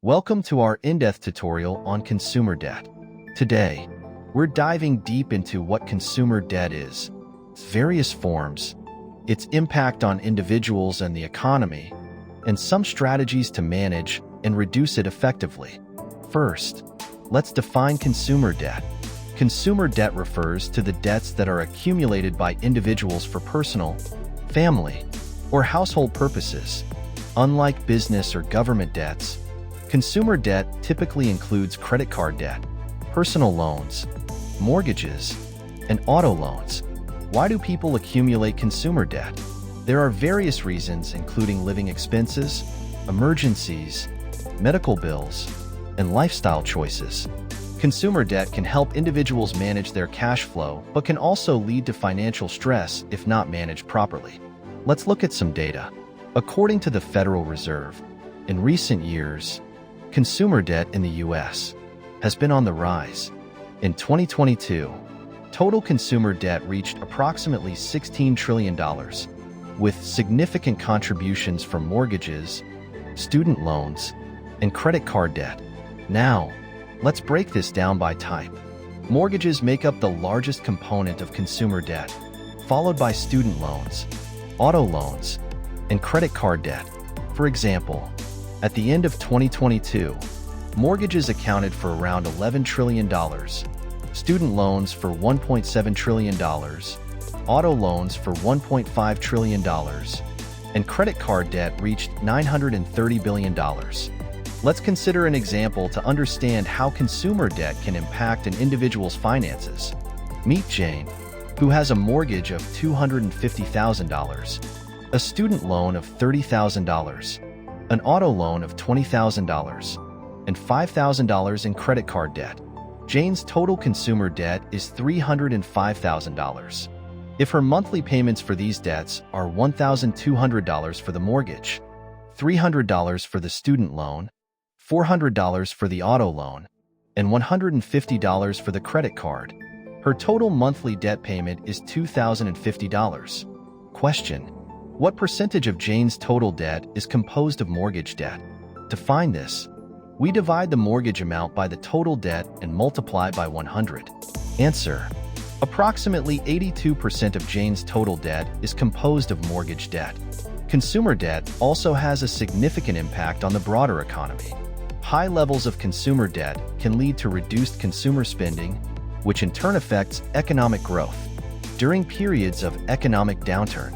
Welcome to our in-depth tutorial on consumer debt. Today, we're diving deep into what consumer debt is, its various forms, its impact on individuals and the economy, and some strategies to manage and reduce it effectively. First, let's define consumer debt. Consumer debt refers to the debts that are accumulated by individuals for personal, family, or household purposes. Unlike business or government debts, consumer debt typically includes credit card debt, personal loans, mortgages, and auto loans. Why do people accumulate consumer debt? There are various reasons, including living expenses, emergencies, medical bills, and lifestyle choices. Consumer debt can help individuals manage their cash flow, but can also lead to financial stress if not managed properly. Let's look at some data. According to the Federal Reserve, in recent years, consumer debt in the U.S. has been on the rise. In 2022, total consumer debt reached approximately $16 trillion, with significant contributions from mortgages, student loans, and credit card debt. Now, let's break this down by type. Mortgages make up the largest component of consumer debt, followed by student loans, auto loans, and credit card debt. For example, at the end of 2022, mortgages accounted for around $11 trillion, student loans for $1.7 trillion, auto loans for $1.5 trillion, and credit card debt reached $930 billion. Let's consider an example to understand how consumer debt can impact an individual's finances. Meet Jane, who has a mortgage of $250,000, a student loan of $30,000, an auto loan of $20,000, and $5,000 in credit card debt. Jane's total consumer debt is $305,000. If her monthly payments for these debts are $1,200 for the mortgage, $300 for the student loan, $400 for the auto loan, and $150 for the credit card, her total monthly debt payment is $2,050. Question: what percentage of Jane's total debt is composed of mortgage debt? To find this, we divide the mortgage amount by the total debt and multiply by 100. Answer: approximately 82% of Jane's total debt is composed of mortgage debt. Consumer debt also has a significant impact on the broader economy. High levels of consumer debt can lead to reduced consumer spending, which in turn affects economic growth. During periods of economic downturn,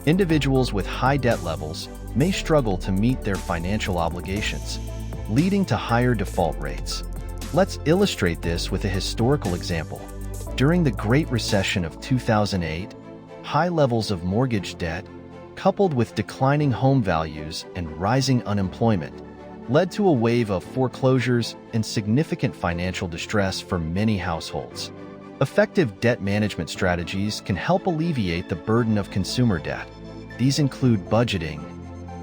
individuals with high debt levels may struggle to meet their financial obligations, leading to higher default rates. Let's illustrate this with a historical example. During the Great Recession of 2008, high levels of mortgage debt, coupled with declining home values and rising unemployment, led to a wave of foreclosures and significant financial distress for many households. Effective debt management strategies can help alleviate the burden of consumer debt. These include budgeting,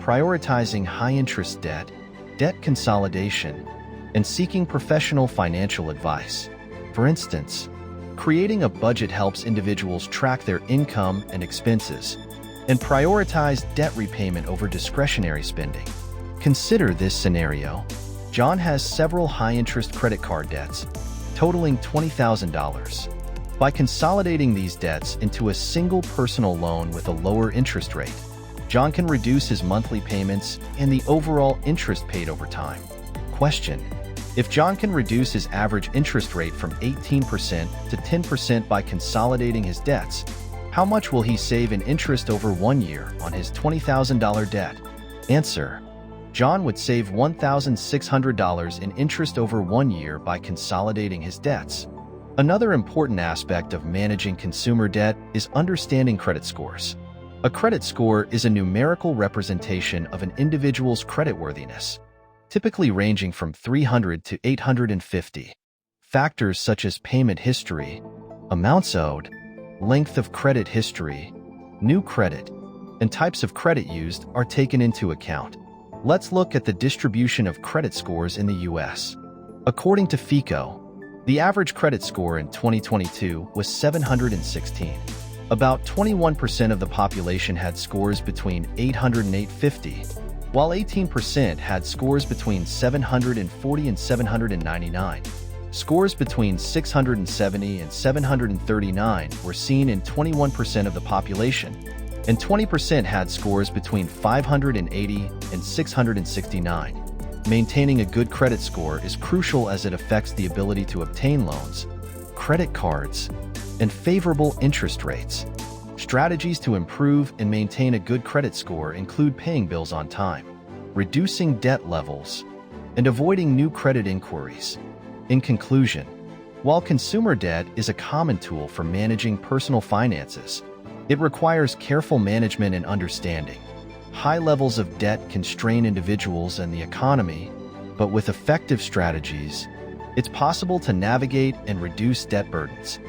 prioritizing high-interest debt, debt consolidation, and seeking professional financial advice. For instance, creating a budget helps individuals track their income and expenses and prioritize debt repayment over discretionary spending. Consider this scenario. John has several high-interest credit card debts, totaling $20,000. By consolidating these debts into a single personal loan with a lower interest rate, John can reduce his monthly payments and the overall interest paid over time. Question: if John can reduce his average interest rate from 18% to 10% by consolidating his debts, how much will he save in interest over 1 year on his $20,000 debt? Answer: John would save $1,600 in interest over 1 year by consolidating his debts. Another important aspect of managing consumer debt is understanding credit scores. A credit score is a numerical representation of an individual's creditworthiness, typically ranging from 300 to 850. Factors such as payment history, amounts owed, length of credit history, new credit, and types of credit used are taken into account. Let's look at the distribution of credit scores in the U.S. According to FICO, the average credit score in 2022 was 716. About 21% of the population had scores between 800 and 850, while 18% had scores between 740 and 799. Scores between 670 and 739 were seen in 21% of the population, and 20% had scores between 580 and 669. Maintaining a good credit score is crucial as it affects the ability to obtain loans, credit cards, and favorable interest rates. Strategies to improve and maintain a good credit score include paying bills on time, reducing debt levels, and avoiding new credit inquiries. In conclusion, while consumer debt is a common tool for managing personal finances, it requires careful management and understanding. High levels of debt can strain individuals and the economy, but with effective strategies, it's possible to navigate and reduce debt burdens.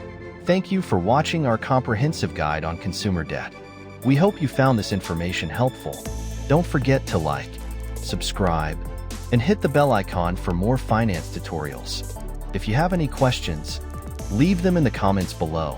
Thank you for watching our comprehensive guide on consumer debt. We hope you found this information helpful. Don't forget to like, subscribe, and hit the bell icon for more finance tutorials. If you have any questions, leave them in the comments below.